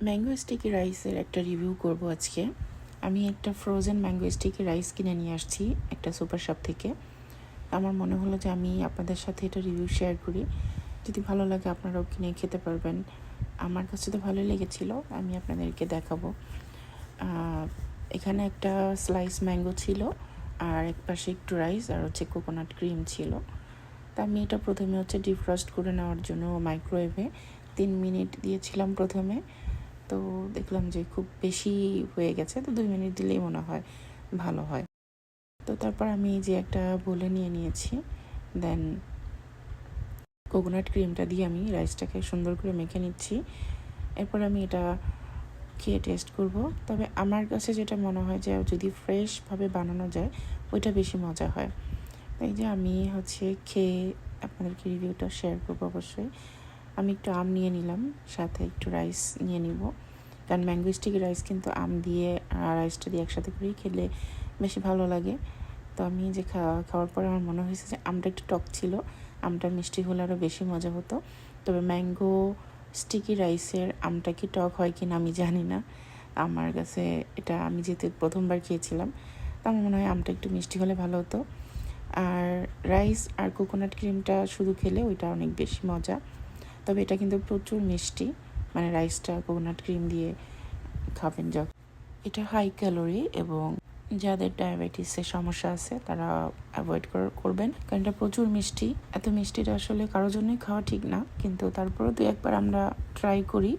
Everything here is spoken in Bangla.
ম্যাঙ্গো স্টিকি রাইসের একটা রিভিউ করব আজকে। আমি একটা ফ্রোজেন ম্যাঙ্গো স্টিকি রাইস কিনে নিয়ে আসছি একটা সুপার শপ থেকে। আমার মনে হলো যে আমি আপনাদের সাথে এটা রিভিউ শেয়ার করি, যদি ভালো লাগে আপনারাও কিনে খেতে পারবেন। আমার কাছে তো ভালোই লেগেছিল, আমি আপনাদেরকে দেখাবো। এখানে একটা স্লাইস ম্যাঙ্গো ছিল, আর এক পাশে একটু রাইস আর হচ্ছে কোকোনাট ক্রিম ছিল। তা আমি এটা প্রথমে ডিফ্রস্ট করে নেওয়ার জন্য মাইক্রোওয়েভে 3 মিনিট দিয়েছিলাম প্রথমে। তো দেখলাম যে খুব বেশি হয়ে গেছে, তো 2 মিনিট দিলেই মনে হয় ভালো হয়। তো তারপর আমি যে একটা বলে নিয়ে নিয়েছি, দেন কোকোনাট ক্রিমটা দিয়ে আমি রাইসটাকে সুন্দর করে মেখে নিচ্ছি। এরপর আমি এটা খেয়ে টেস্ট করব। তবে আমার কাছে যেটা মনে হয় যে যদি ফ্রেশভাবে বানানো যায় ওইটা বেশি মজা হয়। তাই যে আমি খেয়ে আপনাদেরকে রিভিউটা শেয়ার করবো অবশ্যই। আমি একটু আম নিয়ে নিলাম, সাথে একটু রাইস নিয়ে নিব, কারণ ম্যাঙ্গো স্টিকি রাইস কিন্তু আম দিয়ে আর রাইসটা দিয়ে একসাথে করেই খেলে বেশি ভালো লাগে। তো আমি যে খাওয়ার পরে আমার মনে হয়েছে যে আমটা একটু টক ছিল, আমটা মিষ্টি হলে আরও বেশি মজা হতো। তবে ম্যাঙ্গো স্টিকি রাইসের আমটা কি টক হয় কি না আমি জানি না। আমার কাছে এটা আমি যেহেতু প্রথমবার খেয়েছিলাম, তো আমার মনে হয় আমটা একটু মিষ্টি হলে ভালো হতো। আর রাইস আর কোকোনাট ক্রিমটা শুধু খেলে ওইটা অনেক বেশি মজা। তবে এটা কিন্তু প্রচুর মিষ্টি, মানে রাইসটা কোকোনাট ক্রিম দিয়ে খাবেন যখন। এটা হাই ক্যালোরি এবং যাদের ডায়াবেটিসের সমস্যা আছে তারা অ্যাভয়েড করবেন, কারণ এটা প্রচুর মিষ্টি। এত মিষ্টিটা আসলে কারোর জন্যই খাওয়া ঠিক না, কিন্তু তারপরেও 2-1বার আমরা ট্রাই করি।